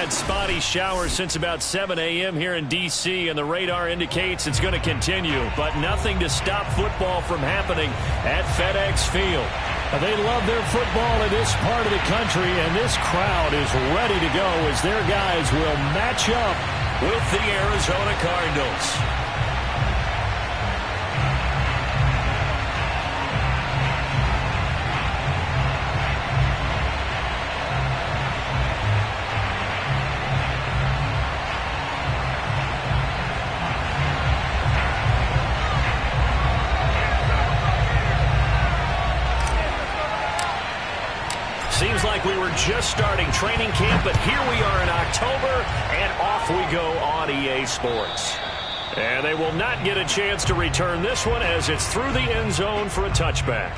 had spotty showers since about 7 a.m. here in D.C., and the radar indicates it's going to continue, but nothing to stop football from happening at FedEx Field. They love their football in this part of the country, and this crowd is ready to go as their guys will match up with the Arizona Cardinals. Seems like we were just starting training camp, but here we are in October, and off we go on EA Sports. And they will not get a chance to return this one as it's through the end zone for a touchback.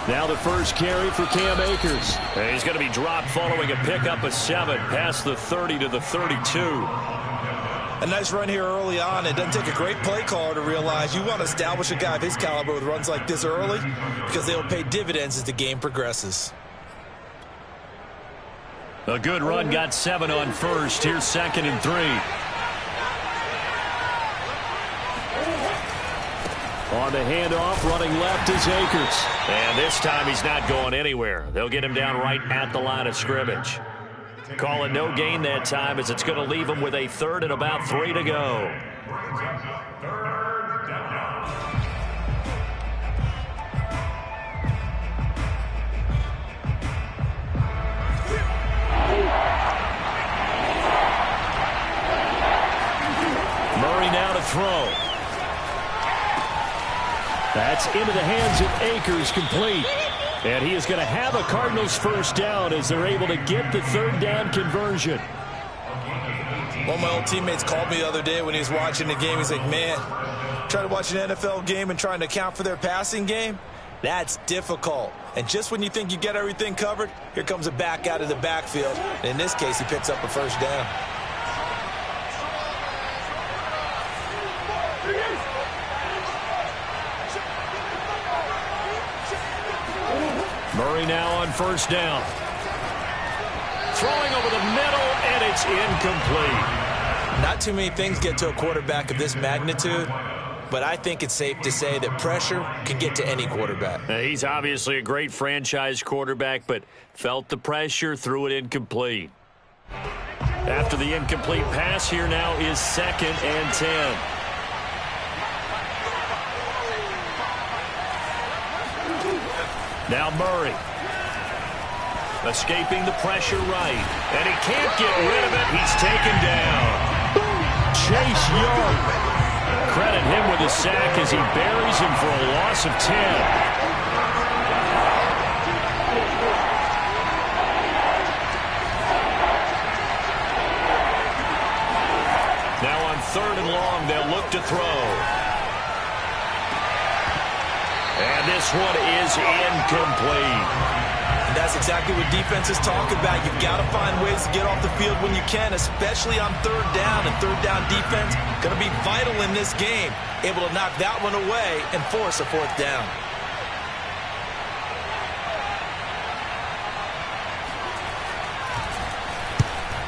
Now the first carry for Cam Akers. And he's going to be dropped following a pickup of 7 past the 30 to the 32. A nice run here early on. It doesn't take a great play caller to realize you want to establish a guy of his caliber with runs like this early because they'll pay dividends as the game progresses. A good run, got 7 on first. Here's 2nd and 3. On the handoff, running left is Akers. And this time he's not going anywhere. They'll get him down right at the line of scrimmage. Call it no gain that time as it's going to leave him with a 3rd and about 3 to go. Murray now to throw. That's into the hands of Akers, complete. And he is going to have a Cardinals first down as they're able to get the 3rd down conversion. One of my old teammates called me the other day when he was watching the game. He's like, man, trying to watch an NFL game and trying to account for their passing game, that's difficult. And just when you think you get everything covered, here comes a back out of the backfield. And in this case, he picks up a first down. Murray now on first down. Throwing over the middle, and it's incomplete. Not too many things get to a quarterback of this magnitude, but I think it's safe to say that pressure can get to any quarterback. He's obviously a great franchise quarterback, but felt the pressure, threw it incomplete. After the incomplete pass, here now is 2nd and 10. Now Murray. Escaping the pressure right. And he can't get rid of it. He's taken down. Chase Young. Credit him with a sack as he buries him for a loss of 10. Now on 3rd and long, they'll look to throw. And this one is incomplete. And that's exactly what defenses talk about. You've got to find ways to get off the field when you can, especially on 3rd down. And 3rd down defense going to be vital in this game. Able to knock that one away and force a 4th down.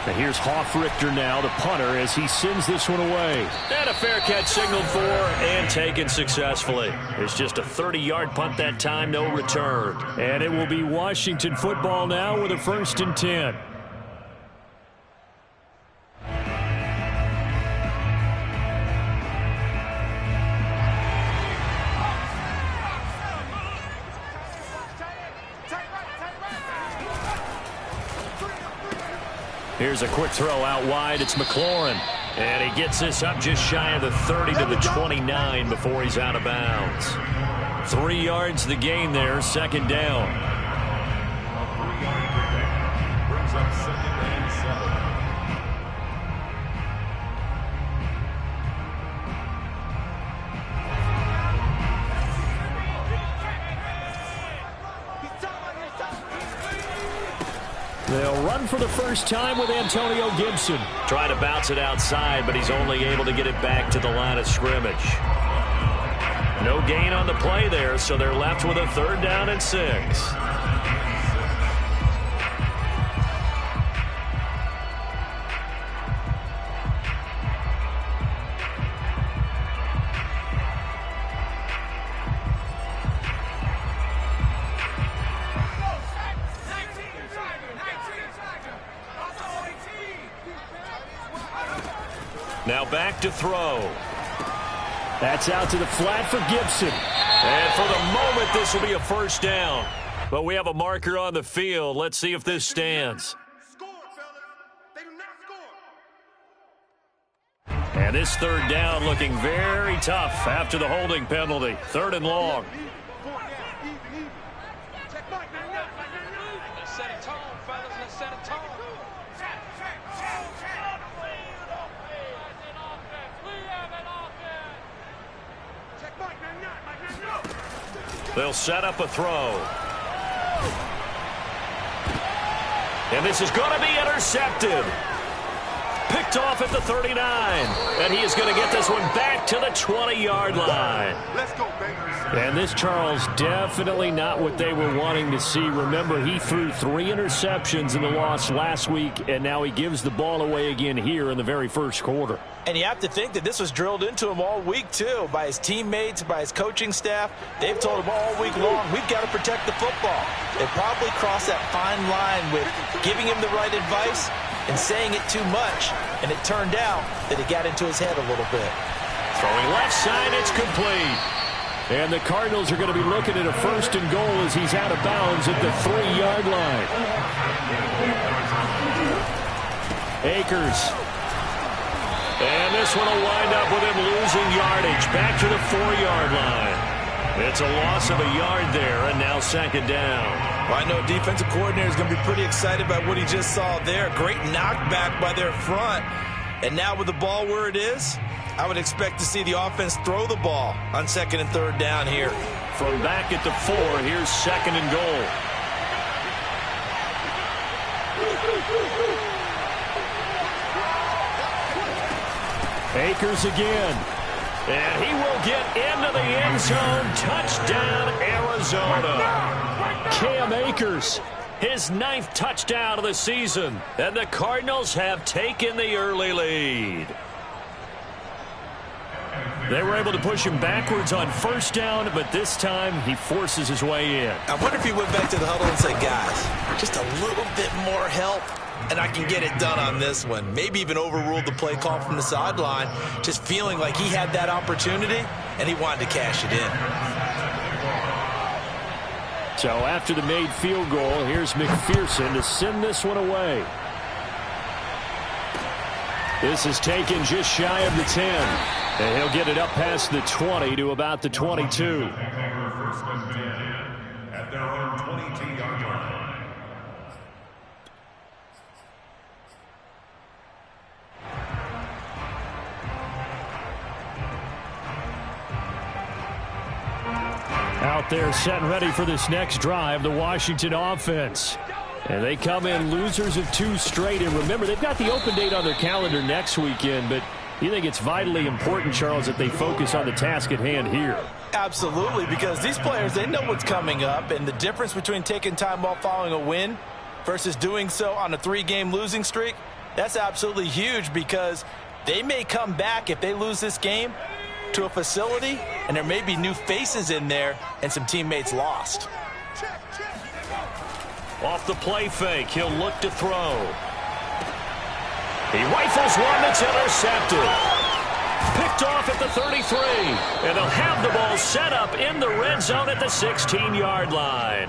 And here's Hoffrichter now, the punter, as he sends this one away. And a fair catch signaled for and taken successfully. It's just a 30-yard punt that time, no return. And it will be Washington football now with a 1st and 10. Here's a quick throw out wide. It's McLaurin. And he gets this up just shy of the 30 to the 29 before he's out of bounds. 3 yards the gain there, 2nd down. Brings up 2nd and 7. run for the first time with Antonio Gibson. Trying to bounce it outside, but he's only able to get it back to the line of scrimmage. No gain on the play there, so they're left with a 3rd down and 6. Now back to throw. That's out to the flat for Gibson. And for the moment, this will be a 1st down. But we have a marker on the field. Let's see if this stands. And this 3rd down looking very tough after the holding penalty. 3rd and long. They'll set up a throw. And this is going to be intercepted. Picked off at the 39. And he is going to get this one back to the 20-yard line. Let's go, baby. And this, Charles, definitely not what they were wanting to see. Remember, he threw 3 interceptions in the loss last week, and now he gives the ball away again here in the very first quarter. And you have to think that this was drilled into him all week, too, by his teammates, by his coaching staff. They've told him all week long, we've got to protect the football. They probably crossed that fine line with giving him the right advice and saying it too much. And it turned out that it got into his head a little bit. Throwing left side, it's complete. And the Cardinals are going to be looking at a 1st and goal as he's out of bounds at the 3-yard line. Akers. And this one will wind up with him losing yardage back to the 4-yard line. It's a loss of a yard there, and now 2nd down. Well, I know defensive coordinator is going to be pretty excited about what he just saw there. Great knockback by their front. And now with the ball where it is, I would expect to see the offense throw the ball on 2nd and 3rd down here. From back at the 4, here's 2nd and goal. Akers again. And he will get into the end zone. Touchdown, Arizona. Cam Akers, his 9th touchdown of the season. And the Cardinals have taken the early lead. They were able to push him backwards on 1st down, but this time he forces his way in. I wonder if he went back to the huddle and said, guys, just a little bit more help, and I can get it done on this one. Maybe even overruled the play call from the sideline, just feeling like he had that opportunity, and he wanted to cash it in. So after the made field goal, here's McPherson to send this one away. This is taken just shy of the 10. And he'll get it up past the 20 to about the 22. At their own 22-yard line. Out there set and ready for this next drive, the Washington offense. And they come in losers of 2 straight. And remember, they've got the open date on their calendar next weekend, but you think it's vitally important, Charles, that they focus on the task at hand here? Absolutely, because these players, they know what's coming up, and the difference between taking time off following a win versus doing so on a 3-game losing streak, that's absolutely huge, because they may come back if they lose this game to a facility, and there may be new faces in there and some teammates lost. Off the play fake, he'll look to throw. He rifles one that's intercepted. Picked off at the 33. And they'll have the ball set up in the red zone at the 16-yard line.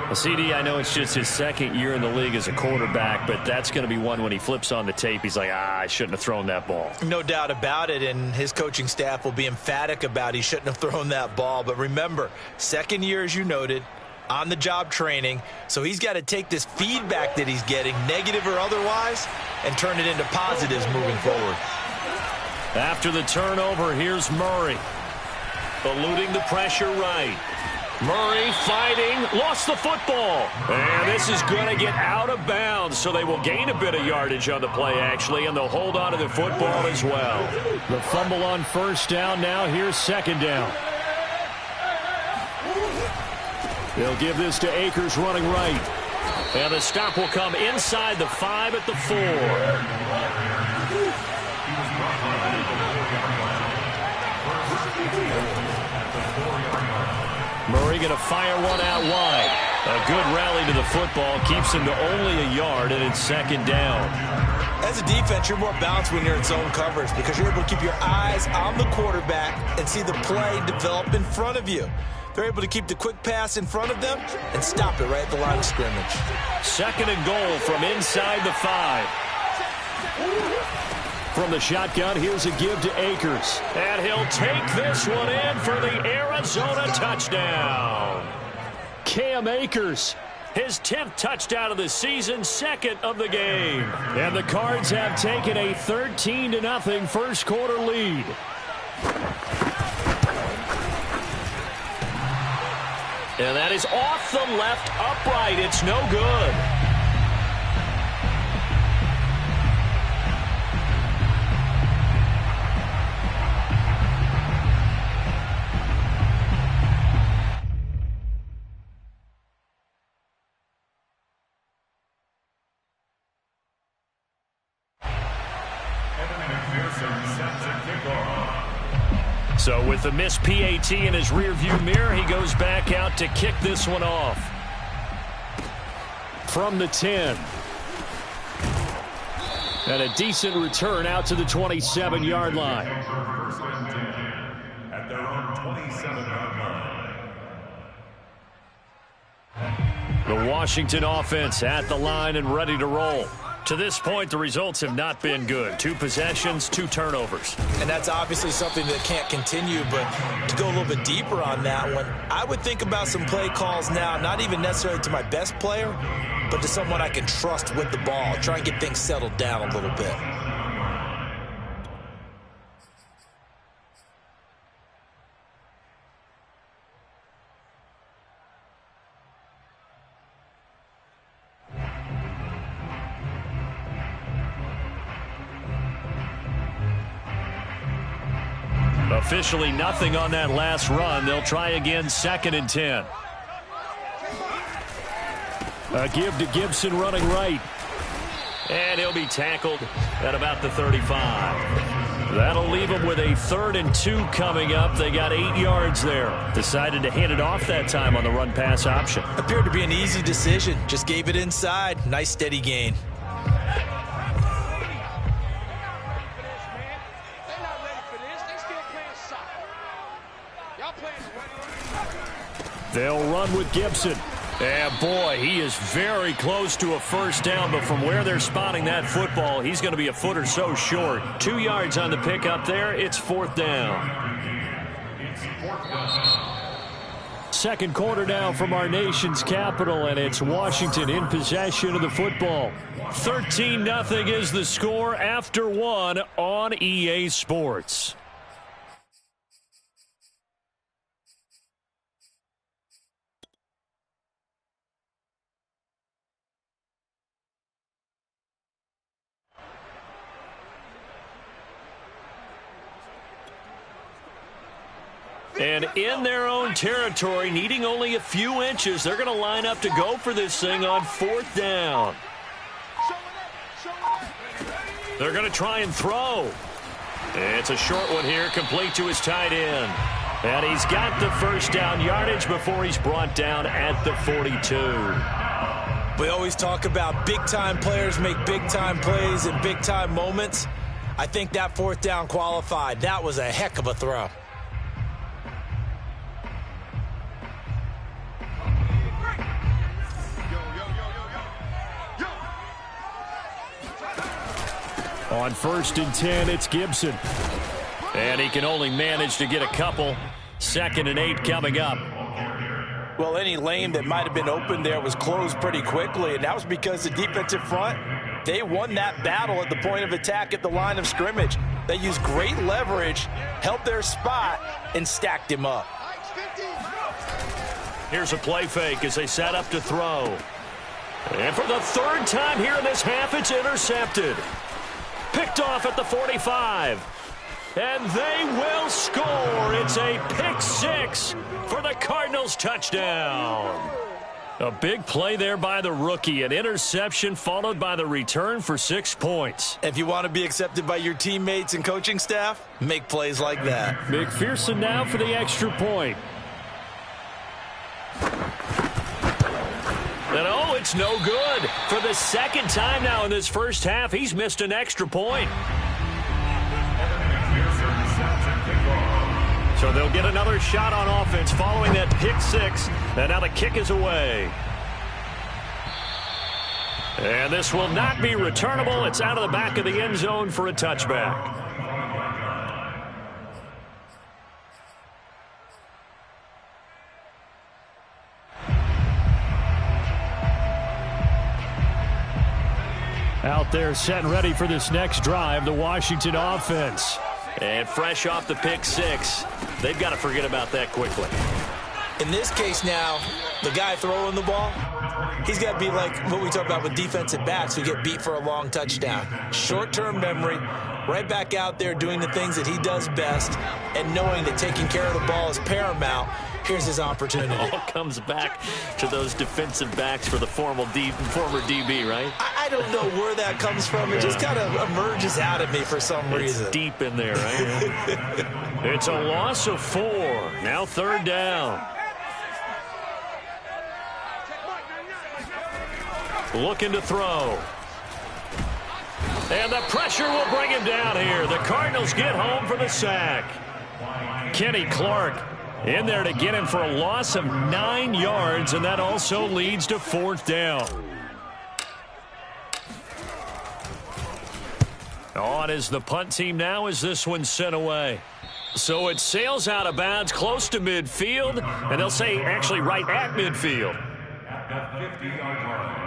Well, CD, I know it's just his 2nd year in the league as a quarterback, but that's going to be one when he flips on the tape, he's like, I shouldn't have thrown that ball. No doubt about it, and his coaching staff will be emphatic about he shouldn't have thrown that ball. But remember, 2nd year, as you noted, on-the-job training, so he's got to take this feedback that he's getting, negative or otherwise, and turn it into positives moving forward. After the turnover, here's Murray. Eluding the pressure right. Murray fighting, lost the football. And this is going to get out of bounds, so they will gain a bit of yardage on the play, actually, and they'll hold on to the football as well. The fumble on first down now. Here's second down. They'll give this to Akers running right. And the stop will come inside the 5 at the 4. Murray going to fire one out wide. A good rally to the football keeps him to only a yard, and it's second down. As a defense, you're more balanced when you're in zone coverage because you're able to keep your eyes on the quarterback and see the play develop in front of you. They're able to keep the quick pass in front of them and stop it right at the line of scrimmage. Second and goal from inside the 5. From the shotgun, here's a give to Akers. And he'll take this one in for the Arizona touchdown. Cam Akers, his 10th touchdown of the season, second of the game. And the Cards have taken a 13-0 first quarter lead. And that is off the left upright. It's no good. So with the missed PAT in his rearview mirror, he goes back out to kick this one off. From the 10. And a decent return out to the 27-yard line. At their own 27-yard line. The Washington offense at the line and ready to roll. To this point, the results have not been good. 2 possessions, 2 turnovers. And that's obviously something that can't continue, but to go a little bit deeper on that one, I would think about some play calls now, not even necessarily to my best player, but to someone I can trust with the ball. Try and get things settled down a little bit. Officially nothing on that last run. They'll try again, 2nd and 10. A give to Gibson running right. And he'll be tackled at about the 35. That'll leave him with a 3rd and 2 coming up. They got 8 yards there. Decided to hand it off that time on the run-pass option. Appeared to be an easy decision. Just gave it inside. Nice steady gain. They'll run with Gibson. And boy, he is very close to a first down, but from where they're spotting that football, he's going to be a foot or so short. 2 yards on the pickup there. It's 4th down. Second quarter now from our nation's capital, and it's Washington in possession of the football. 13-0 is the score after 1 on EA Sports. And in their own territory, needing only a few inches, they're going to line up to go for this thing on 4th down. They're going to try and throw. It's a short one here, complete to his tight end. And he's got the first down yardage before he's brought down at the 42. We always talk about big-time players make big-time plays in big-time moments. I think that 4th down qualified. That was a heck of a throw. On 1st and 10, it's Gibson. And he can only manage to get a couple. 2nd and 8 coming up. Well, any lane that might have been open there was closed pretty quickly, and that was because the defensive front, they won that battle at the point of attack at the line of scrimmage. They used great leverage, held their spot, and stacked him up. Here's a play fake as they set up to throw. And for the third time here in this half, it's intercepted. Picked off at the 45. And they will score. It's a pick six for the Cardinals touchdown. A big play there by the rookie. An interception followed by the return for 6 points. If you want to be accepted by your teammates and coaching staff, make plays like that. McPherson now for the extra point. And oh, it's no good. For the second time now in this first half, he's missed an extra point. So they'll get another shot on offense following that pick six. And now the kick is away. And this will not be returnable. It's out of the back of the end zone for a touchback. Out there set and ready for this next drive, the Washington offense. And fresh off the pick six, they've got to forget about that quickly. In this case now, the guy throwing the ball, he's got to be like what we talk about with defensive backs who get beat for a long touchdown. Short-term memory, right back out there doing the things that he does best, and knowing that taking care of the ball is paramount. Here's his opportunity. It all comes back to those defensive backs for the former DB, right? I don't know where that comes from. It just kind of emerges out of me for some reason. It's deep in there, right? It's a loss of 4. Now third down. Looking to throw. And the pressure will bring him down here. The Cardinals get home for the sack. Kenny Clark in there to get him for a loss of 9 yards, and that also leads to fourth down. On is the punt team now as this one's sent away. So it sails out of bounds close to midfield, and they'll say actually right at midfield. At the 50-yard line.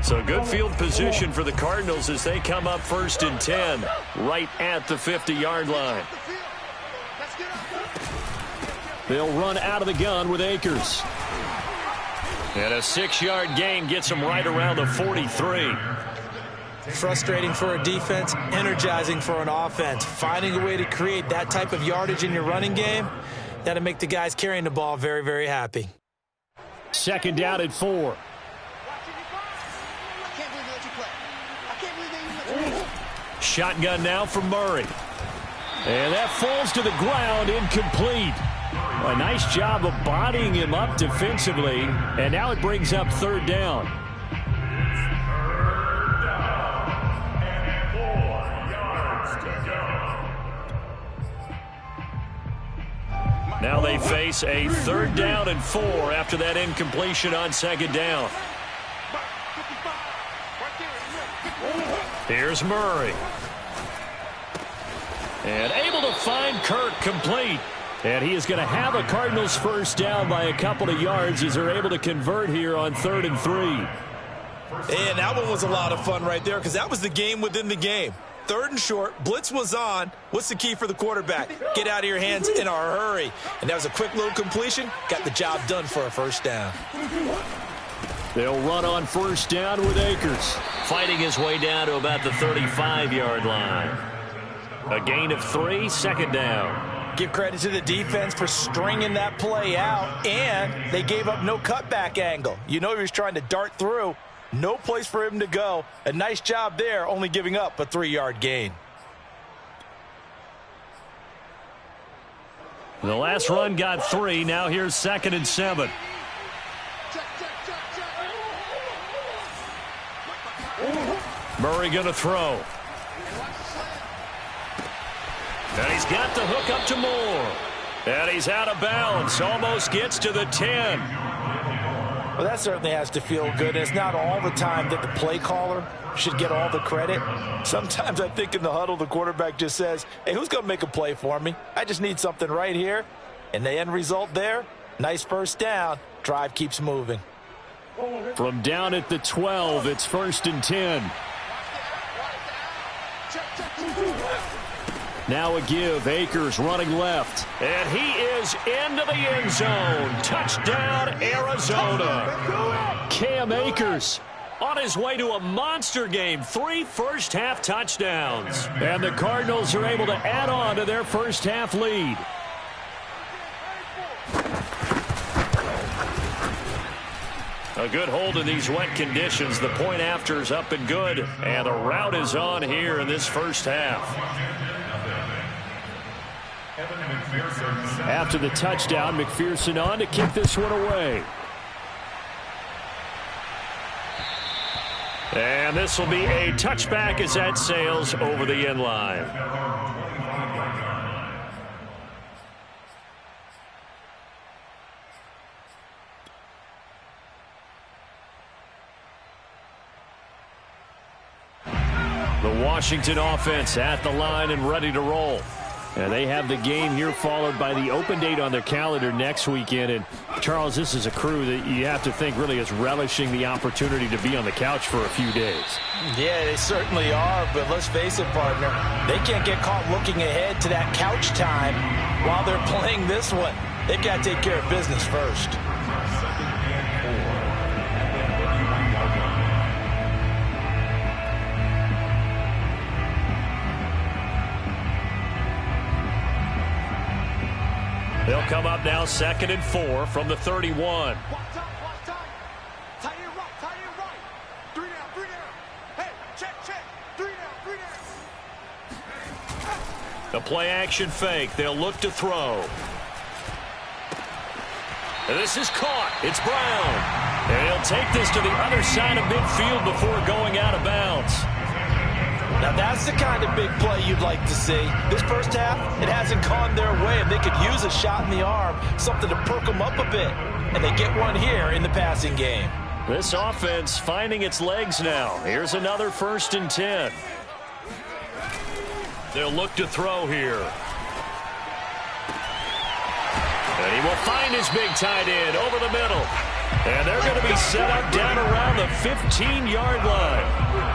So good field position for the Cardinals as they come up 1st and 10, right at the 50-yard line. They'll run out of the gun with Akers. And a 6-yard gain gets them right around the 43. Frustrating for a defense, energizing for an offense. Finding a way to create that type of yardage in your running game, that'll make the guys carrying the ball very, very happy. 2nd down at 4. Shotgun now from Murray. And that falls to the ground, incomplete. A nice job of bodying him up defensively. And now it brings up 3rd down. And 4 yards to go. Now they face a 3rd down and 4 after that incompletion on 2nd down. Here's Murray. And able to find Kirk complete. And he is going to have a Cardinals first down by a couple of yards as they're able to convert here on 3rd and 3. And that one was a lot of fun right there because that was the game within the game. 3rd and short, blitz was on. What's the key for the quarterback? Get out of your hands in a hurry. And that was a quick little completion. Got the job done for a first down. They'll run on 1st down with Akers. Fighting his way down to about the 35-yard line. A gain of 3, 2nd down. Give credit to the defense for stringing that play out, and they gave up no cutback angle. You know he was trying to dart through. No place for him to go. A nice job there, only giving up a 3-yard gain. The last run got 3. Now here's 2nd and 7. Murray going to throw. And he's got the hook up to Moore. And he's out of bounds. Almost gets to the 10. Well, that certainly has to feel good. It's not all the time that the play caller should get all the credit. Sometimes I think in the huddle, the quarterback just says, hey, who's going to make a play for me? I just need something right here. And the end result there, nice first down. Drive keeps moving. From down at the 12, it's 1st and 10. Now a give. Akers running left. And he is into the end zone. Touchdown, Arizona. Cam Akers on his way to a monster game. 3 first-half touchdowns. And the Cardinals are able to add on to their first-half lead. A good hold in these wet conditions. The point after is up and good. And the route is on here in this first half. After the touchdown, McPherson on to kick this one away. And this will be a touchback as that sails over the end line. The Washington offense at the line and ready to roll. And they have the game here followed by the open date on their calendar next weekend. And, Charles, this is a crew that you have to think really is relishing the opportunity to be on the couch for a few days. Yeah, they certainly are. But let's face it, partner, they can't get caught looking ahead to that couch time while they're playing this one. They've got to take care of business first. They'll come up now 2nd and 4 from the 31. The play action fake. They'll look to throw. And this is caught. It's Brown. And he'll take this to the other side of midfield before going out of bounds. Now, that's the kind of big play you'd like to see. This first half, it hasn't gone their way, and they could use a shot in the arm, something to perk them up a bit. And they get one here in the passing game. This offense finding its legs now. Here's another 1st and 10. They'll look to throw here. And he will find his big tight end over the middle. And they're going to be set up down around the 15-yard line.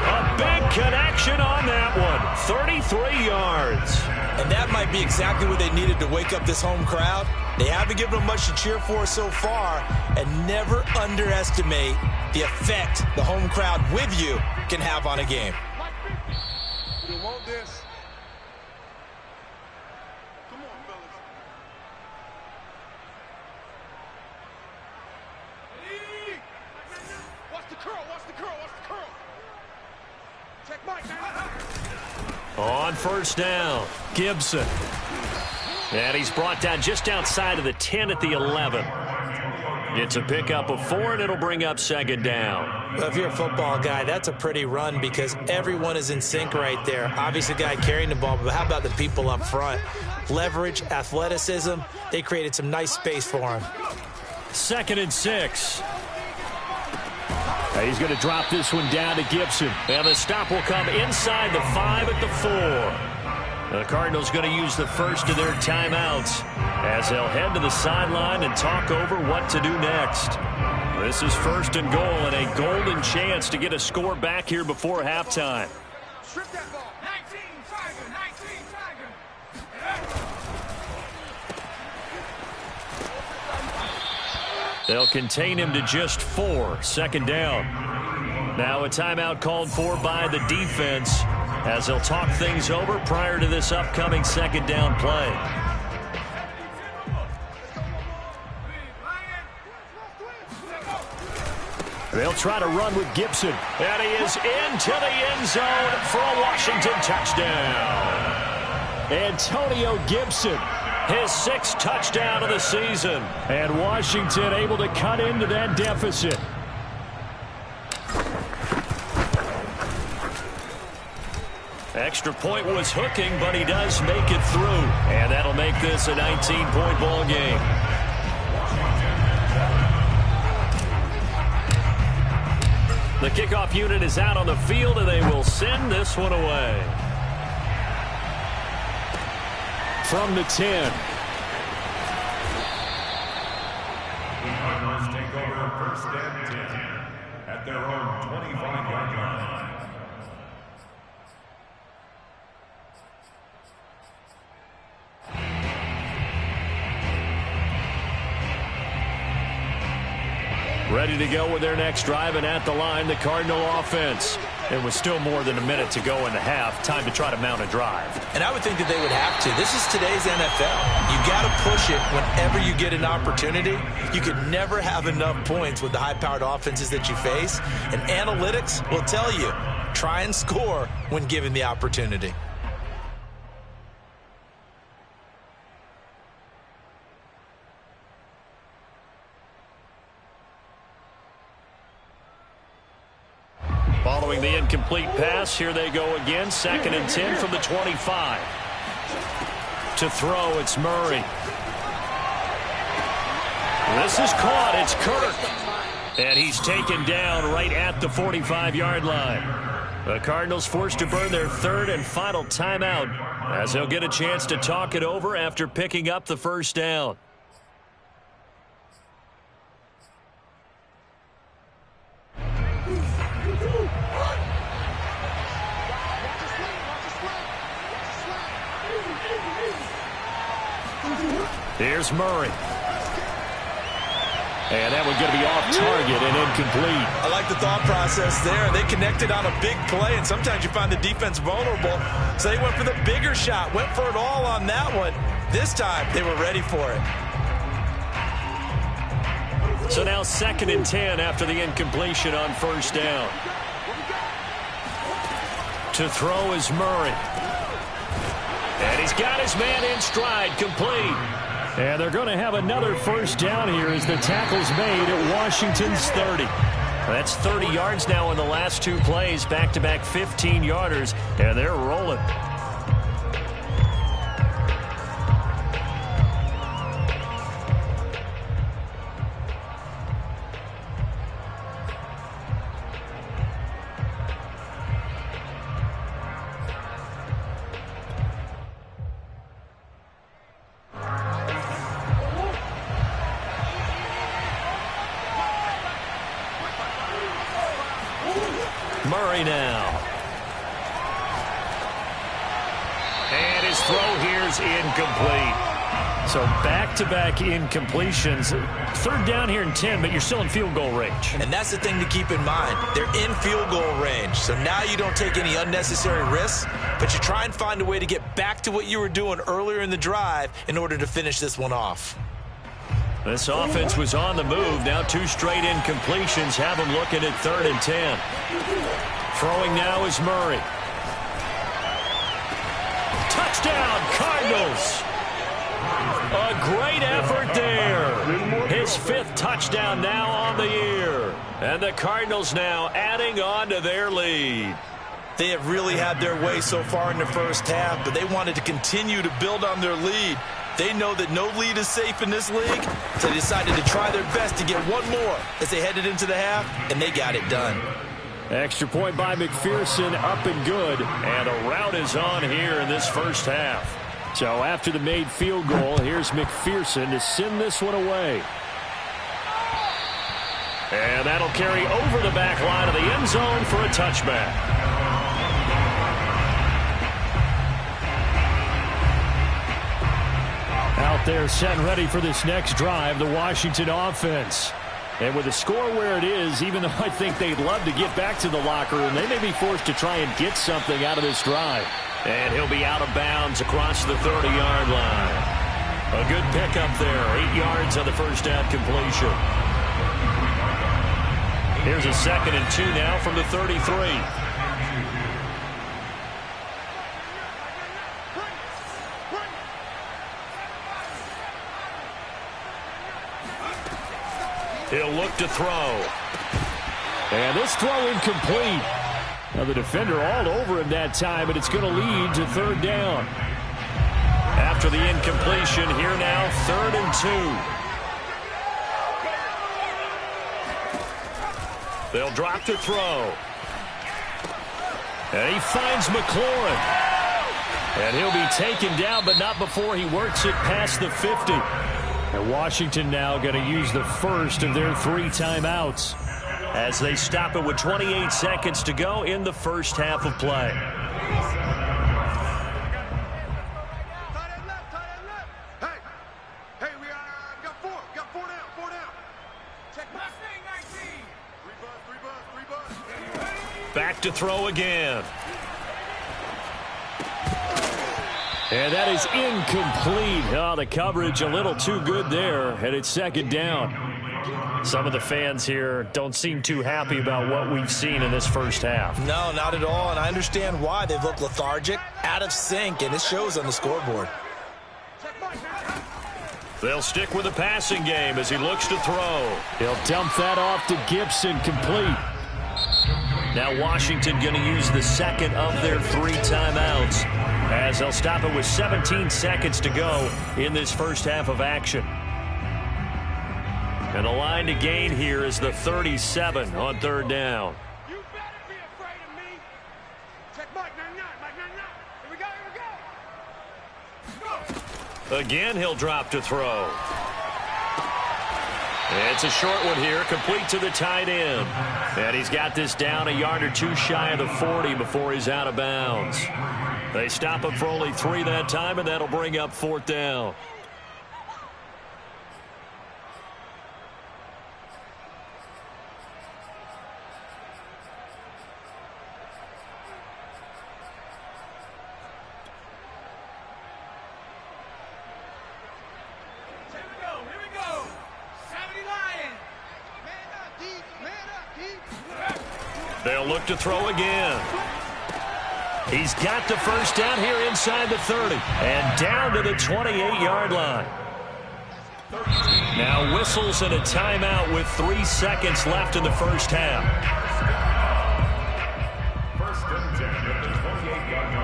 A big connection on that one. 33 yards. And that might be exactly what they needed to wake up this home crowd. They haven't given them much to cheer for so far. And never underestimate the effect the home crowd with you can have on a game. You want this? Come on, fellas. Watch the curl, watch the curl, watch the curl. Check Mike. On 1st down, Gibson. And he's brought down just outside of the 10 at the 11. It's a pickup of 4, and it'll bring up 2nd down. Well, if you're a football guy, that's a pretty run because everyone is in sync right there. Obviously, the guy carrying the ball, but how about the people up front? Leverage, athleticism, they created some nice space for him. 2nd and 6. He's going to drop this one down to Gibson. And the stop will come inside the 5 at the 4. The Cardinals going to use the first of their timeouts as they'll head to the sideline and talk over what to do next. This is 1st and goal and a golden chance to get a score back here before halftime. Strip that ball. 19 Tiger, 19 Tiger. They'll contain him to just 4. 2nd down. Now a timeout called for by the defense as they'll talk things over prior to this upcoming 2nd down play. They'll try to run with Gibson. And he is into the end zone for a Washington touchdown. Antonio Gibson, his 6th touchdown of the season. And Washington able to cut into that deficit. Extra point was hooking, but he does make it through. And that'll make this a 19-point ball game. The kickoff unit is out on the field, and they will send this one away. From the 10. The Cardinals take take over first and 10 at their own 25-yard line. Ready to go with their next drive, and at the line, the Cardinal offense. It was still more than a minute to go in the half. Time to try to mount a drive. And I would think that they would have to. This is today's NFL. You got to push it whenever you get an opportunity. You could never have enough points with the high-powered offenses that you face. And analytics will tell you, try and score when given the opportunity. Following the incomplete pass, here they go again. 2nd and 10 from the 25. To throw, it's Murray. This is caught. It's Kirk. And he's taken down right at the 45-yard line. The Cardinals forced to burn their 3rd and final timeout, as they'll get a chance to talk it over after picking up the first down. Here's Murray. And that one going to be off target and incomplete. I like the thought process there. They connected on a big play, and sometimes you find the defense vulnerable. So they went for the bigger shot, went for it all on that one. This time, they were ready for it. So now 2nd and 10 after the incompletion on first down. To throw is Murray. And he's got his man in stride, complete. And they're going to have another first down here as the tackle's made at Washington's 30. That's 30 yards now in the last 2 plays, back-to-back 15-yarders, and they're rolling. Murray now. And his throw here's incomplete. So back-to-back incompletions. 3rd down here and 10, but you're still in field goal range. And that's the thing to keep in mind. They're in field goal range. So now you don't take any unnecessary risks, but you try and find a way to get back to what you were doing earlier in the drive in order to finish this one off. This offense was on the move. Now 2 straight incompletions have them looking at 3rd and 10. Throwing now is Murray. Touchdown, Cardinals. A great effort there. His 5th touchdown now on the year. And the Cardinals now adding on to their lead. They have really had their way so far in the first half, but they wanted to continue to build on their lead. They know that no lead is safe in this league, so they decided to try their best to get one more as they headed into the half, and they got it done. Extra point by McPherson, up and good, and a rout is on here in this first half. So after the made field goal, here's McPherson to send this one away. And that'll carry over the back line of the end zone for a touchback. Out there set and ready for this next drive, the Washington offense. And with the score where it is, even though I think they'd love to get back to the locker room, they may be forced to try and get something out of this drive. And he'll be out of bounds across the 30-yard line. A good pickup there, 8 yards on the first down completion. Here's a 2nd and 2 now from the 33. He'll look to throw. And this throw incomplete. Now the defender all over him that time, but it's going to lead to 3rd down. After the incompletion, here now, 3rd and 2. They'll drop to throw. And he finds McLaurin. And he'll be taken down, but not before he works it past the 50. And Washington now going to use the first of their 3 timeouts as they stop it with 28 seconds to go in the first half of play. Back to throw again. And that is incomplete. Oh, the coverage a little too good there, and it's second down. Some of the fans here don't seem too happy about what we've seen in this first half. No, not at all, and I understand why. They've looked lethargic, out of sync, and it shows on the scoreboard. They'll stick with the passing game as he looks to throw. He'll dump that off to Gibson, complete. Now Washington going to use the second of their 3 timeouts as they'll stop it with 17 seconds to go in this first half of action. And the line to gain here is the 37 on 3rd down. You better be afraid of me. Check Mike 99, Mike 99. Here we go. Again, he'll drop to throw. It's a short one here, complete to the tight end. And he's got this down a yard or 2 shy of the 40 before he's out of bounds. They stop him for only 3 that time, and that'll bring up 4th down. They'll look to throw again. He's got the first down here inside the 30 and down to the 28-yard line. Now whistles and a timeout with 3 seconds left in the first half. First and 10 at the 28-yard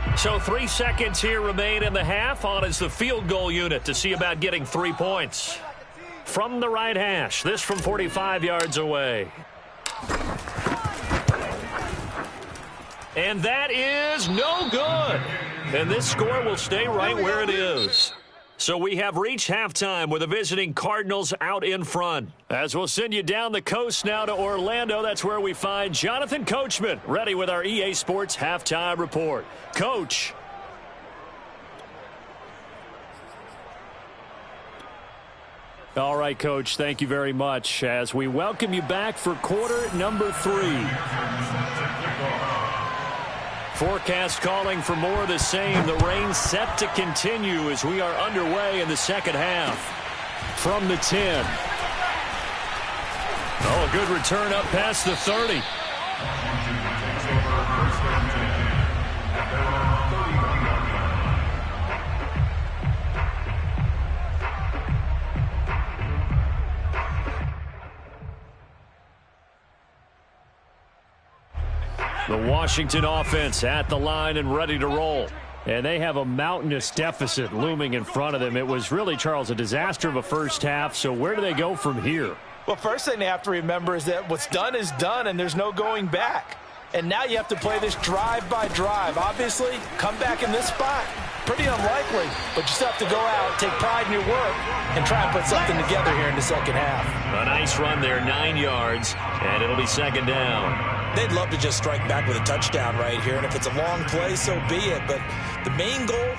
line. So 3 seconds here remain in the half. On is the field goal unit to see about getting 3 points. From the right hash, this from 45 yards away. And that is no good. And this score will stay right where it is. So we have reached halftime with the visiting Cardinals out in front. As we'll send you down the coast now to Orlando, that's where we find Jonathan Coachman ready with our EA Sports halftime report. Coach. All right, Coach, thank you very much as we welcome you back for quarter number 3. Forecast calling for more of the same. The rain set to continue as we are underway in the second half. From the 10. Oh, a good return up past the 30. The Washington offense at the line and ready to roll. And they have a mountainous deficit looming in front of them. It was really, Charles, a disaster of a first half. So where do they go from here? Well, first thing they have to remember is that what's done is done, and there's no going back. And now you have to play this drive by drive. Obviously, come back in this spot. Pretty unlikely, but you still have to go out, take pride in your work, and try and put something together here in the second half. A nice run there, 9 yards, and it'll be second down. They'd love to just strike back with a touchdown right here, and if it's a long play, so be it. But the main goal,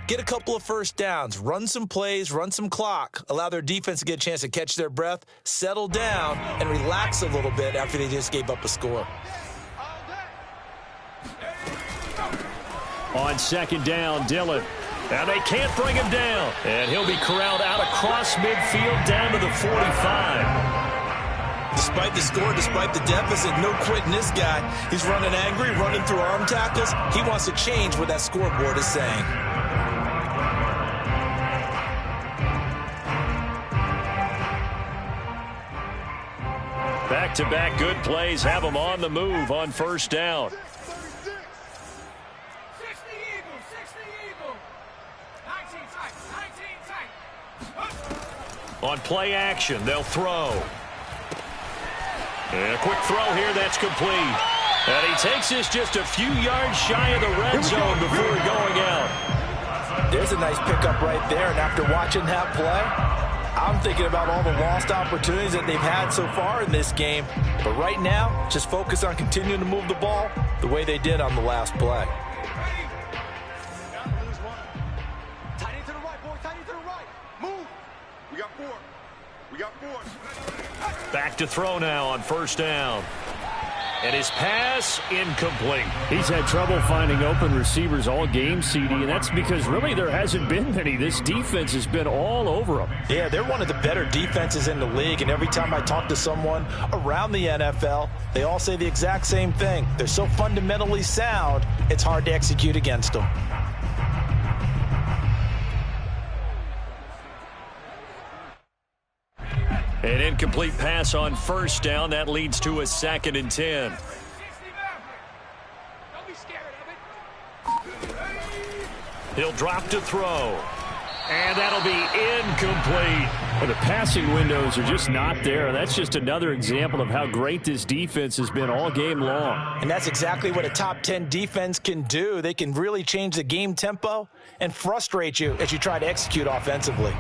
get a couple of first downs, run some plays, run some clock, allow their defense to get a chance to catch their breath, settle down, and relax a little bit after they just gave up a score. On second down, Dillon. Now they can't bring him down. And he'll be corralled out across midfield down to the 45. Despite the score, despite the deficit, no quitting this guy. He's running angry, running through arm tackles. He wants to change what that scoreboard is saying. Back-to-back good plays have him on the move on first down. On play action, they'll throw. And a quick throw here, that's complete. And he takes this just a few yards shy of the red zone before going out. There's a nice pickup right there, and after watching that play, I'm thinking about all the lost opportunities that they've had so far in this game. But right now, just focus on continuing to move the ball the way they did on the last play. Tight end to the right, boy. Tight end to the right. Move. We got 4. We got 4. Back to throw now on first down. And his pass incomplete. He's had trouble finding open receivers all game, CD, and that's because really there hasn't been many. This defense has been all over them. Yeah, they're one of the better defenses in the league, and every time I talk to someone around the NFL, they all say the exact same thing. They're so fundamentally sound, it's hard to execute against them. An incomplete pass on first down. That leads to a 2nd and 10. Don't be scared of it. He'll drop to throw. And that'll be incomplete. Well, the passing windows are just not there. That's just another example of how great this defense has been all game long. And that's exactly what a top 10 defense can do. They can really change the game tempo and frustrate you as you try to execute offensively.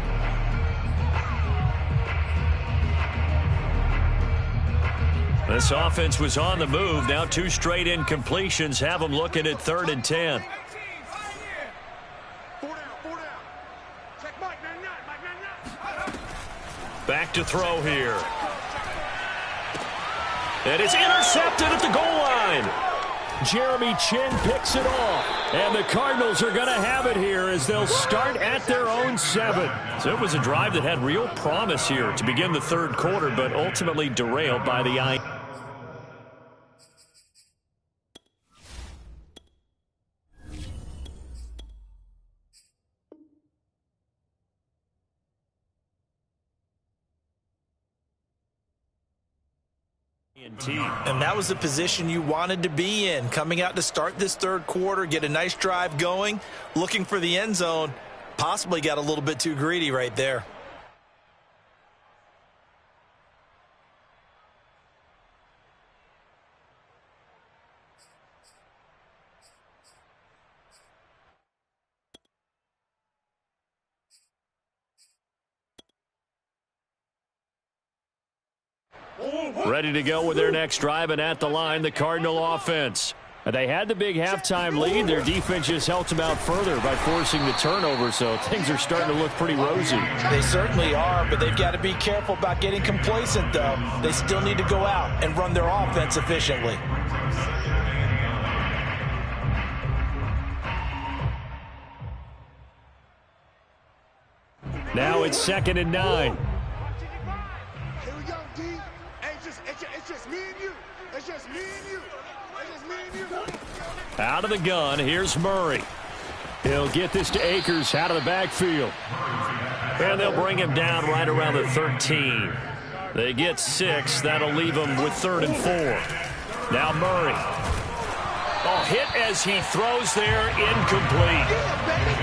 This offense was on the move. Now 2 straight incompletions have them looking at 3rd and 10. 4 down. Check Mike, 9-9. Back to throw here. And it's intercepted at the goal line. Jeremy Chin picks it off. And the Cardinals are going to have it here as they'll start at their own 7. So it was a drive that had real promise here to begin the 3rd quarter, but ultimately derailed by the And that was the position you wanted to be in, coming out to start this 3rd quarter, get a nice drive going, looking for the end zone. Possibly got a little bit too greedy right there. Ready to go with their next drive, and at the line, the Cardinal offense. They had the big halftime lead. Their defense just helped them out further by forcing the turnover, so things are starting to look pretty rosy. They certainly are, but they've got to be careful about getting complacent, though. They still need to go out and run their offense efficiently. Now it's 2nd and 9. Here we go, D. It's just me and you. It's just me and you. It's just me and you. Out of the gun, here's Murray. He'll get this to Akers out of the backfield. And they'll bring him down right around the 13. They get 6. That'll leave them with 3rd and 4. Now Murray. Oh, hit as he throws there, incomplete.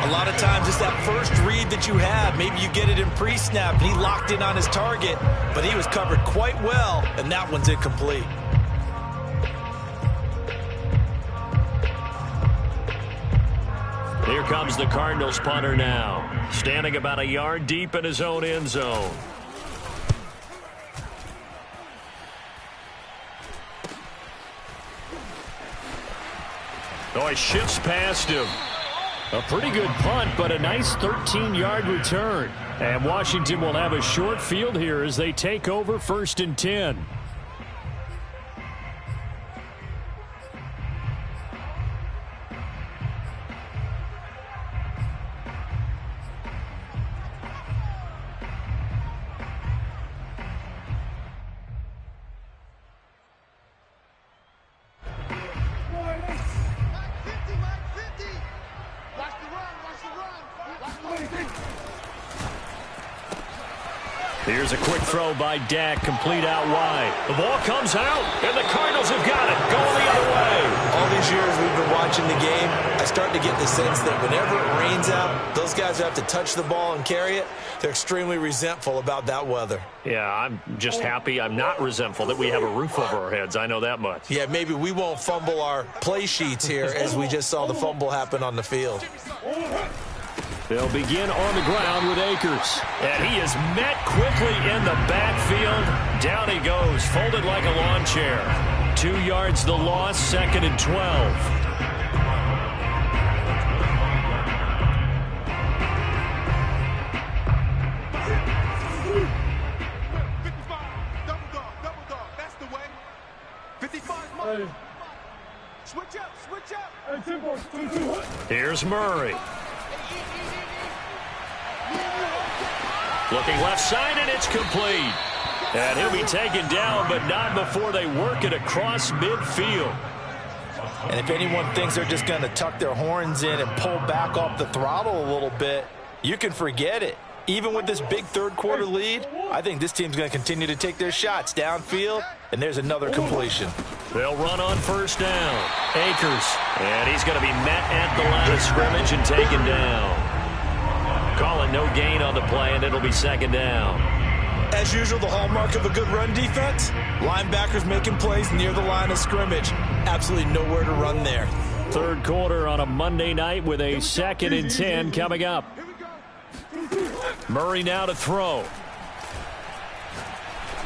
A lot of times it's that first read that you have. Maybe you get it in pre-snap, and he locked in on his target, but he was covered quite well, and that one's incomplete. Here comes the Cardinals punter now, standing about a yard deep in his own end zone. Oh, he shifts past him. A pretty good punt, but a nice 13-yard return. And Washington will have a short field here as they take over 1st and 10. Here's a quick throw by Dak, complete out wide. The ball comes out, and the Cardinals have got it, going the other way. All these years we've been watching the game, I starting to get the sense that whenever it rains out, those guys who have to touch the ball and carry it, they're extremely resentful about that weather. Yeah, I'm just happy I'm not resentful that we have a roof over our heads. I know that much. Yeah, maybe we won't fumble our play sheets here as we just saw the fumble happen on the field. They'll begin on the ground with Akers. And he is met quickly in the backfield. Down he goes, folded like a lawn chair. 2 yards the loss, 2nd and 12. Here's Murray. Looking left side, and it's complete. And he'll be taken down, but not before they work it across midfield. And if anyone thinks they're just going to tuck their horns in and pull back off the throttle a little bit, you can forget it. Even with this big third-quarter lead, I think this team's going to continue to take their shots downfield, and there's another completion. They'll run on first down. Akers, and he's going to be met at the line of scrimmage and taken down. Calling no gain on the play, and it'll be 2nd down. As usual, the hallmark of a good run defense, linebackers making plays near the line of scrimmage. Absolutely nowhere to run there. Third quarter on a Monday night with a 2nd and 10 coming up. Murray now to throw.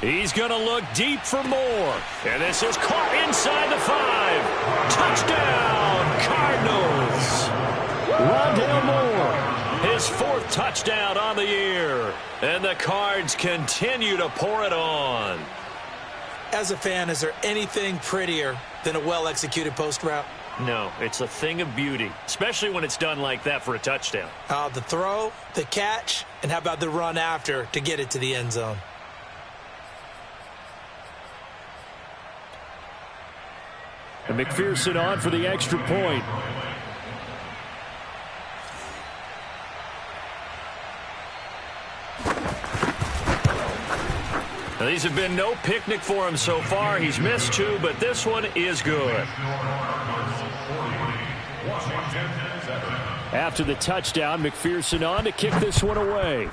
He's going to look deep for more. And this is caught inside the 5. Touchdown, Cardinals. Rondale Moore, his 4th touchdown on the year. And the Cards continue to pour it on. As a fan, is there anything prettier than a well-executed post route? No, it's a thing of beauty, especially when it's done like that for a touchdown. The throw, the catch, and how about the run after to get it to the end zone? And McPherson on for the extra point. Now, these have been no picnic for him so far. He's missed 2, but this one is good. After the touchdown, McPherson on to kick this one away.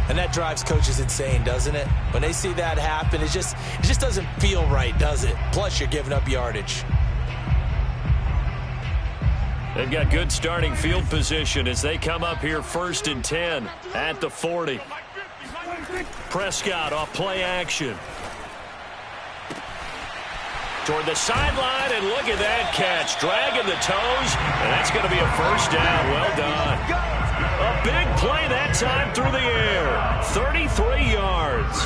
And that drives coaches insane, doesn't it? When they see that happen, it just doesn't feel right, does it? Plus, you're giving up yardage. They've got good starting field position as they come up here 1st and 10 at the 40. Prescott off play action. Toward the sideline, and look at that catch. Dragging the toes, and that's going to be a 1st down. Well done. A big play that time through the air. 33 yards.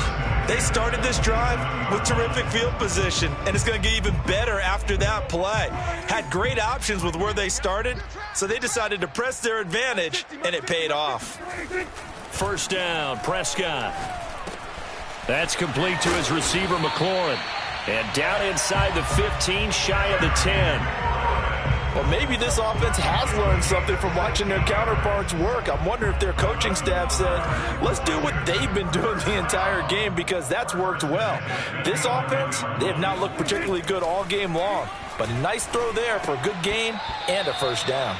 They started this drive with terrific field position, and it's going to get even better after that play. Had great options with where they started, so they decided to press their advantage, and it paid off. 1st down, Prescott. That's complete to his receiver, McLaurin. And down inside the 15, shy of the 10. Well, maybe this offense has learned something from watching their counterparts work. I'm wondering if their coaching staff said, let's do what they've been doing the entire game, because that's worked well. This offense, they have not looked particularly good all game long. But a nice throw there for a good gain and a 1st down.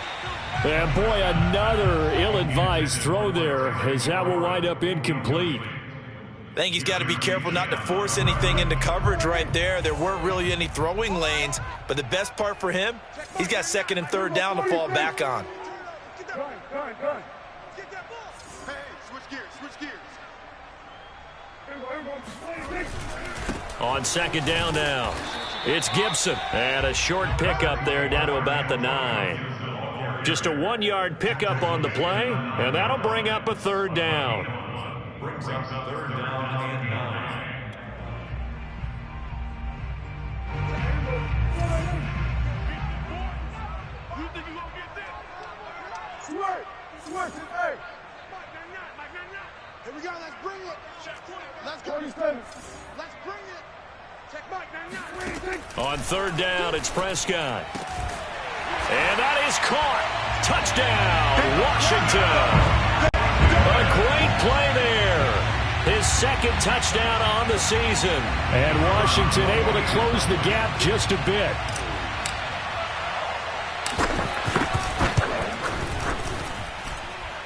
And boy, another ill-advised throw there, as that will wind up incomplete. I think he's got to be careful not to force anything into coverage right there. There weren't really any throwing lanes, but the best part for him, he's got 2nd and 3rd down to fall back on. On 2nd down now, it's Gibson. And a short pickup there down to about the 9. Just a 1-yard pickup on the play, and that'll bring up a 3rd down. Brings up 3rd down and 9. Here we go, let's bring it. Let's go. Let's bring it. Check Mike. On 3rd down, it's Prescott. And that is caught. Touchdown, Washington. A great play there. his second touchdown on the season. And Washington able to close the gap just a bit.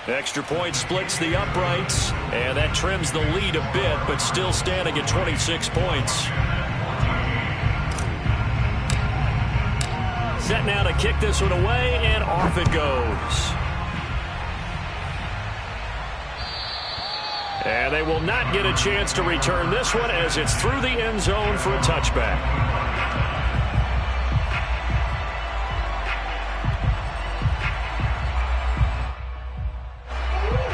Extra point splits the uprights, and that trims the lead a bit, but still standing at 26 points. Set now to kick this one away, and off it goes. And they will not get a chance to return this one as it's through the end zone for a touchback.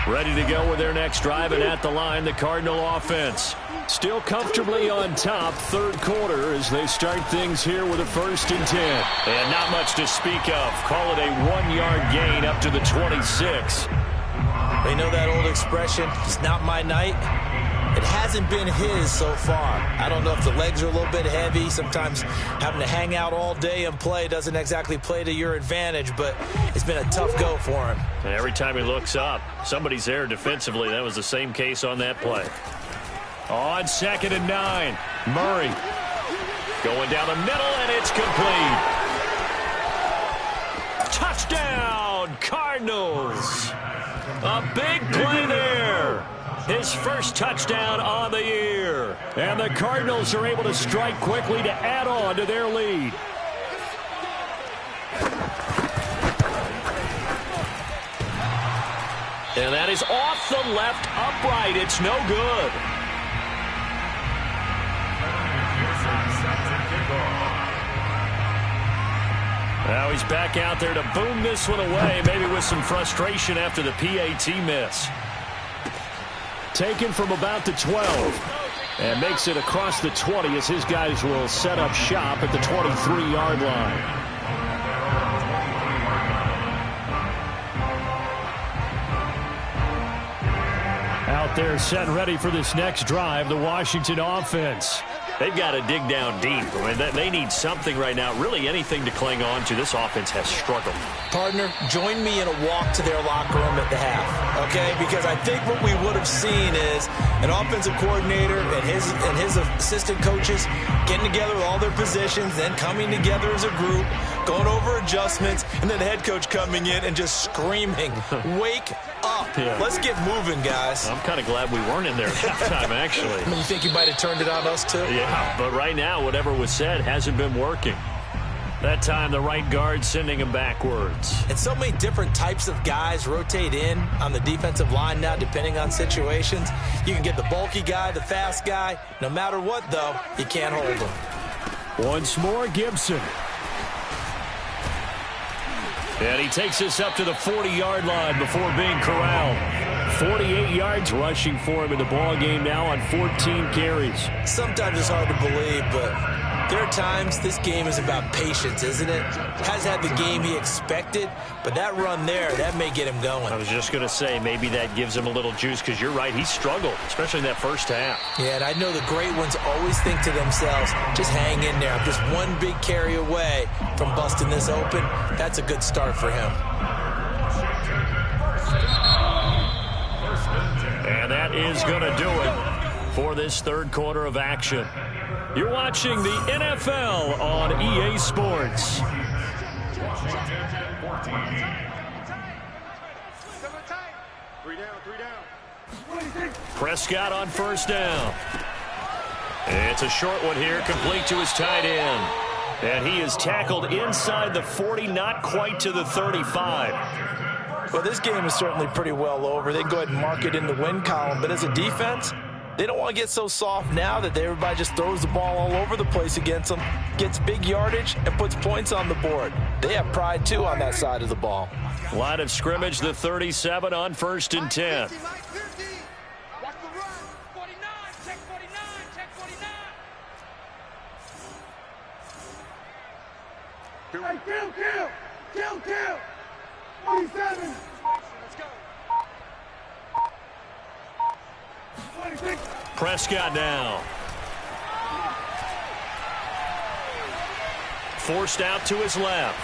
Ready to go with their next drive, and at the line, the Cardinal offense. Still comfortably on top, third quarter, as they start things here with a 1st and 10. And not much to speak of. Call it a 1-yard gain up to the 26. They know that old expression, it's not my night. It hasn't been his so far. I don't know if the legs are a little bit heavy. Sometimes having to hang out all day and play doesn't exactly play to your advantage, but it's been a tough go for him. And every time he looks up, somebody's there defensively. That was the same case on that play. On 2nd and 9, Murray going down the middle, and it's complete. Touchdown, Cardinals. A big play there. His first touchdown on the year. And the Cardinals are able to strike quickly to add on to their lead. And that is off the left upright. It's no good. Now he's back out there to boom this one away, maybe with some frustration after the PAT miss. Taken from about the 12 and makes it across the 20 as his guys will set up shop at the 23-yard line. Out there set ready for this next drive, the Washington offense. They've got to dig down deep. I mean, they need something right now, really anything to cling on to. This offense has struggled. Partner, join me in a walk to their locker room at the half, okay? Because I think what we would have seen is an offensive coordinator and his assistant coaches getting together with all their positions, then coming together as a group, going over adjustments, and then the head coach coming in and just screaming, wake up. Yeah. Let's get moving, guys. I'm kind of glad we weren't in there at halftime, actually. You think you might have turned it on us, too? Yeah, but right now, whatever was said hasn't been working. That time, the right guard sending him backwards. And so many different types of guys rotate in on the defensive line now, depending on situations. You can get the bulky guy, the fast guy. No matter what, though, you can't hold him. Once more, Gibson. And he takes us up to the 40-yard line before being corralled. 48 yards rushing for him in the ball game now on 14 carries. Sometimes it's hard to believe, but there are times this game is about patience, isn't it? Has had the game he expected, but that run there, that may get him going. I was just going to say, maybe that gives him a little juice, because you're right, he struggled, especially in that first half. Yeah, and I know the great ones always think to themselves, just hang in there. I'm just one big carry away from busting this open. That's a good start for him. And that is going to do it for this third quarter of action. You're watching the NFL on EA Sports. Prescott on first down. It's a short one here, complete to his tight end. And he is tackled inside the 40, not quite to the 35. Well, this game is certainly pretty well over. They can go ahead and mark it in the win column. But as a defense, they don't want to get so soft now that everybody just throws the ball all over the place against them, gets big yardage, and puts points on the board. They have pride, too, on that side of the ball. Line of scrimmage, the 37 on 1st and 10. Kill. 47. Let's go. 26. Prescott now. Forced out to his left.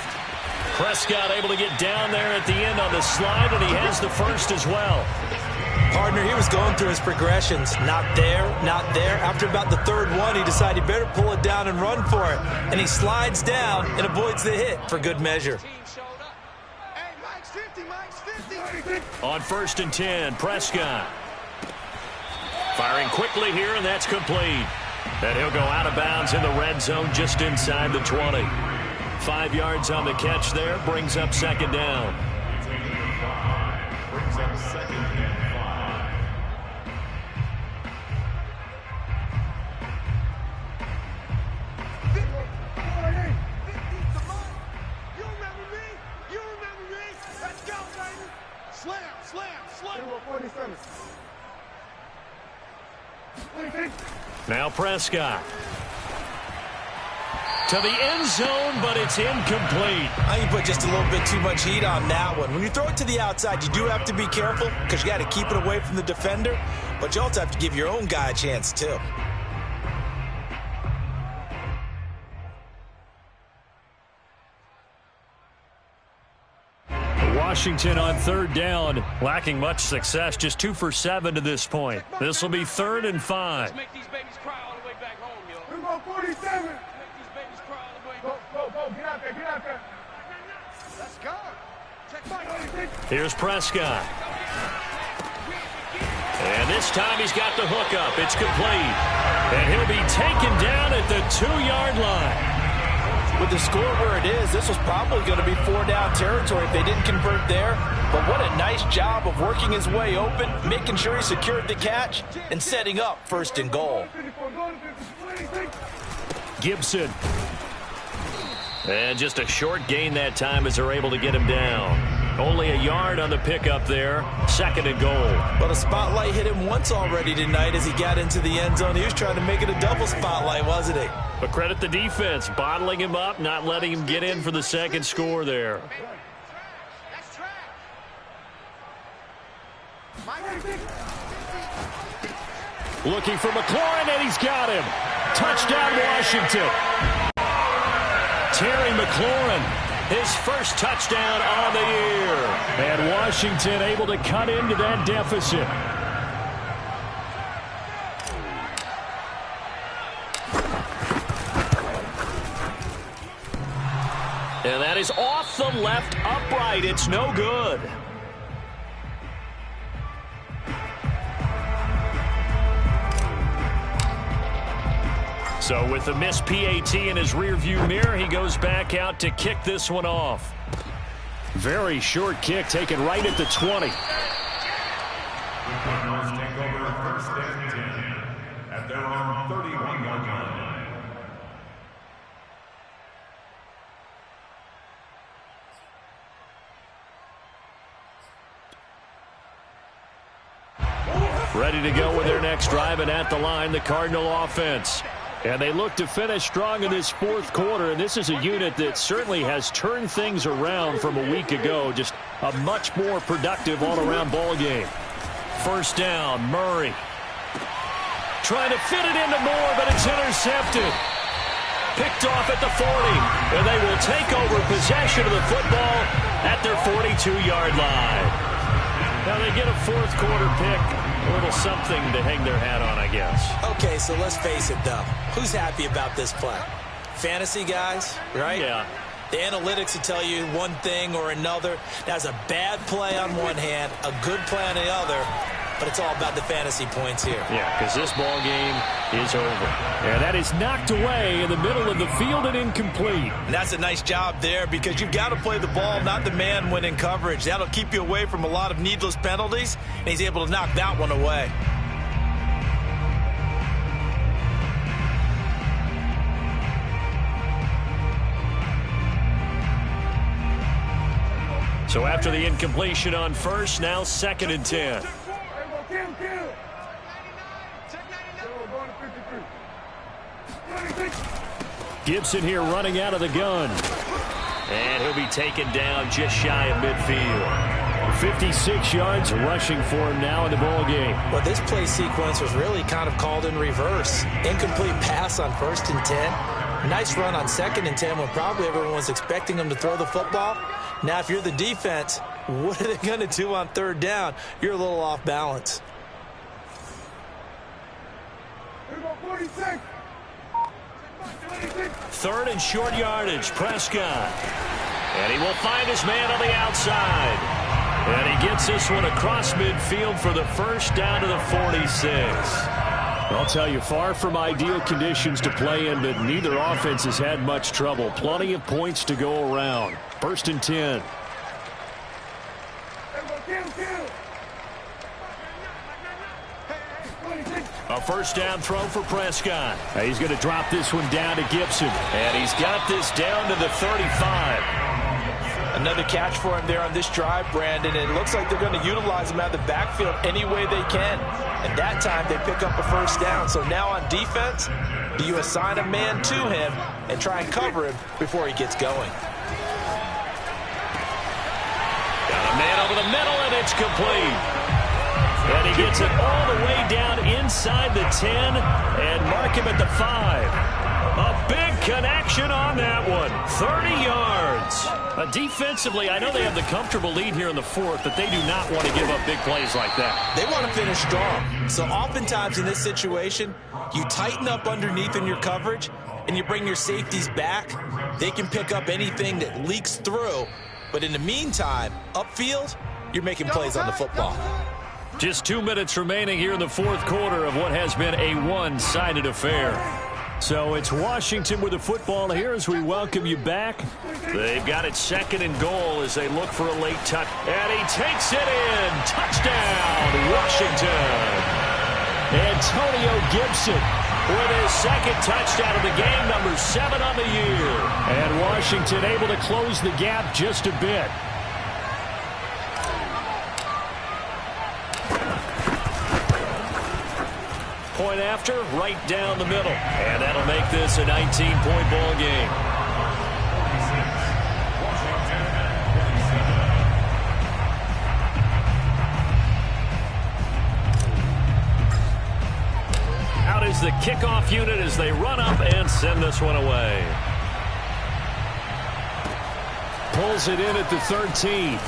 Prescott able to get down there at the end on the slide, and he has the first as well. Partner, he was going through his progressions. Not there, not there. After about the third one, he decided he better pull it down and run for it. And he slides down and avoids the hit for good measure. Hey, Mike's 50, Mike's 50. On 1st and 10, Prescott. Firing quickly here, and that's complete. And he'll go out of bounds in the red zone just inside the 20. 5 yards on the catch there, brings up 2nd down. Brings up 2nd and 5. You remember me? You remember me? Let's go, baby. Slam, slam, slam. 47. Now Prescott. To the end zone, but it's incomplete. I think you put just a little bit too much heat on that one. When you throw it to the outside, you do have to be careful because you got to keep it away from the defender, but you also have to give your own guy a chance too. Washington on 3rd down, lacking much success, just 2 for 7 to this point. This will be 3rd and 5. Let's make these babies cry all the way back home, yo. We go 47. Make these babies cry all the way Go, back. go, go. Get out there, get out there. Let's go. Check my Here's Prescott. And this time he's got the hook up. It's complete. And he'll be taken down at the 2-yard line. With the score where it is, this was probably going to be 4-down territory if they didn't convert there. But what a nice job of working his way open, making sure he secured the catch, and setting up 1st and goal. Gibson. And just a short gain that time as they're able to get him down. Only a yard on the pickup there. 2nd and goal. Well, the spotlight hit him once already tonight as he got into the end zone. He was trying to make it a double spotlight, wasn't he? But credit the defense, bottling him up, not letting him get in for the 2nd score there. Looking for McLaurin, and he's got him. Touchdown, Washington. Terry McLaurin, his first touchdown on the year. And Washington able to cut into that deficit. And that is off the left upright. It's no good. So with the missed PAT in his rearview mirror, he goes back out to kick this one off. Very short kick taken right at the 20. The Cardinals take over 1st and 10 at their own 31-yard line. Ready to go with their next drive, and at the line, the Cardinal offense. And they look to finish strong in this 4th quarter, and this is a unit that certainly has turned things around from a week ago. Just a much more productive all-around ball game. 1st down, Murray. Trying to fit it into Moore, but it's intercepted. Picked off at the 40, and they will take over possession of the football at their 42-yard line. Now they get a 4th quarter pick. A little something to hang their hat on, I guess. Okay, so let's face it, though. Who's happy about this play? Fantasy guys, right? Yeah. The analytics will tell you one thing or another. That's a bad play on one hand, a good play on the other, but it's all about the fantasy points here. Yeah, because this ball game is over. And that is knocked away in the middle of the field and incomplete. And that's a nice job there because you've got to play the ball, not the man when in coverage. That'll keep you away from a lot of needless penalties, and he's able to knock that one away. So after the incompletion on 1st, now 2nd and 10. Gibson here running out of the gun. And he'll be taken down just shy of midfield. 56 yards rushing for him now in the ball game. Well, this play sequence was really kind of called in reverse. Incomplete pass on 1st and 10. Nice run on 2nd and 10 when probably everyone was expecting him to throw the football. Now, if you're the defense, What are they going to do on third down? You're a little off balance. Third and short yardage, Prescott. And he will find his man on the outside. And he gets this one across midfield for the first down to the 46. I'll tell you, far from ideal conditions to play in, but neither offense has had much trouble. Plenty of points to go around. First and 10. A first down throw for Prescott. He's going to drop this one down to Gibson. And he's got this down to the 35. Another catch for him there on this drive, Brandon. It looks like they're going to utilize him out of the backfield any way they can. And that time they pick up a first down. So now on defense, do you assign a man to him and try and cover him before he gets going? Got a man over the middle, and it's complete. And he gets it all the way down inside the 10 and mark him at the 5. A big connection on that one. 30 yards. Defensively, I know they have the comfortable lead here in the fourth, but they do not want to give up big plays like that. They want to finish strong. So oftentimes in this situation, you tighten up underneath in your coverage and you bring your safeties back. They can pick up anything that leaks through. But in the meantime, upfield, you're making plays on the football. Just 2 minutes remaining here in the fourth quarter of what has been a one-sided affair. So it's Washington with the football here as we welcome you back. They've got it second and goal as they look for a late touch. And he takes it in. Touchdown, Washington. Antonio Gibson with his second touchdown of the game, number 7 on the year. And Washington able to close the gap just a bit. Point after, right down the middle. And that'll make this a 19-point ball game. Out is the kickoff unit as they run up and send this one away. Pulls it in at the 13.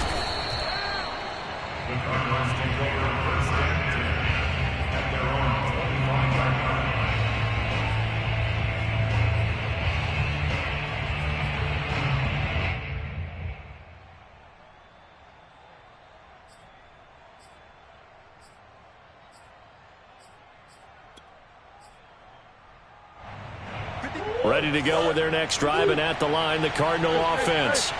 Ready to go with their next drive, and at the line, the Cardinal offense.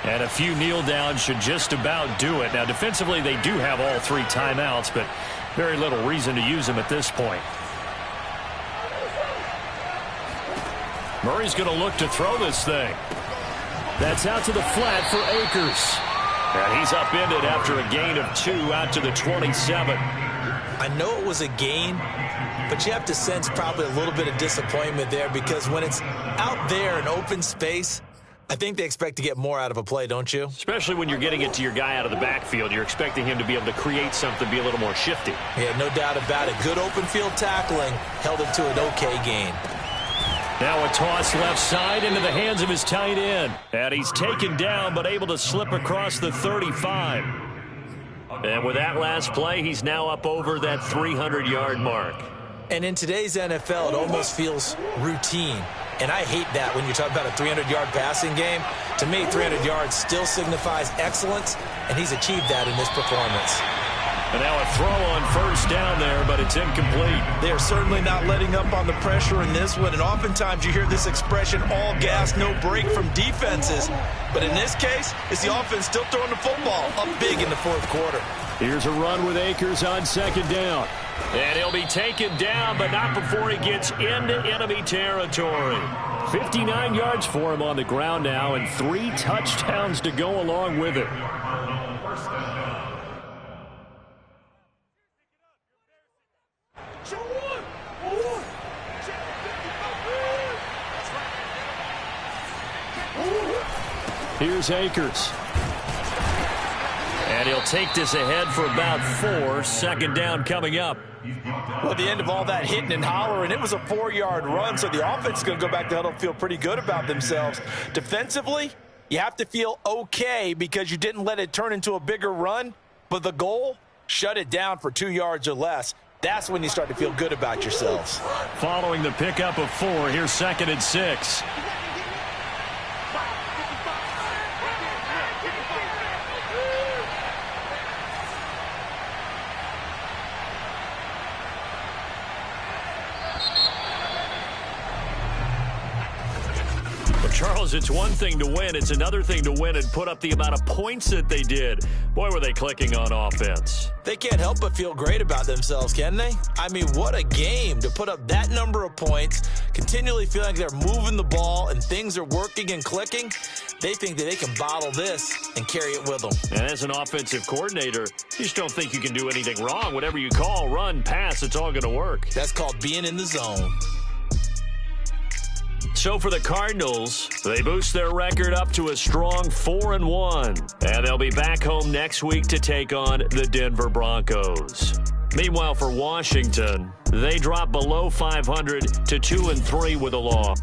And a few kneel downs should just about do it. Now, defensively, they do have all 3 timeouts, but very little reason to use them at this point. Murray's going to look to throw this thing. That's out to the flat for Akers. And he's upended after a gain of 2 out to the 27. I know it was a gain, but you have to sense probably a little bit of disappointment there because when it's out there in open space, I think they expect to get more out of a play, don't you? Especially when you're getting it to your guy out of the backfield. You're expecting him to be able to create something, be a little more shifty. Yeah, no doubt about it. Good open field tackling held him to an okay gain. Now a toss left side into the hands of his tight end. And he's taken down but able to slip across the 35. And with that last play, he's now up over that 300-yard mark. And in today's NFL, it almost feels routine. And I hate that when you're talking about a 300-yard passing game. To me, 300 yards still signifies excellence, and he's achieved that in this performance. And now a throw on first down there, but it's incomplete. They are certainly not letting up on the pressure in this one, and oftentimes you hear this expression, all gas, no break from defenses. But in this case, it's the offense still throwing the football up big in the fourth quarter. Here's a run with Akers on second down. And he'll be taken down, but not before he gets into enemy territory. 59 yards for him on the ground now, and 3 touchdowns to go along with it. Here's Akers. And he'll take this ahead for about 4. Second down coming up. Well, at the end of all that hitting and hollering, it was a 4-yard run, so the offense is going to go back to huddle and feel pretty good about themselves. Defensively, You have to feel okay because you didn't let it turn into a bigger run, but the goal, shut it down for 2 yards or less. That's when you start to feel good about yourselves. Following the pickup of 4, here's 2nd and 6. Charles, it's one thing to win. It's another thing to win and put up the amount of points that they did. Boy, were they clicking on offense. They can't help but feel great about themselves, can they? I mean, what a game to put up that number of points, continually feeling like they're moving the ball and things are working and clicking. They think that they can bottle this and carry it with them. And as an offensive coordinator, you just don't think you can do anything wrong. Whatever you call, run, pass, it's all going to work. That's called being in the zone. So for the Cardinals, they boost their record up to a strong 4-1. And they'll be back home next week to take on the Denver Broncos. Meanwhile, for Washington, they drop below 500 to 2-3 with a loss.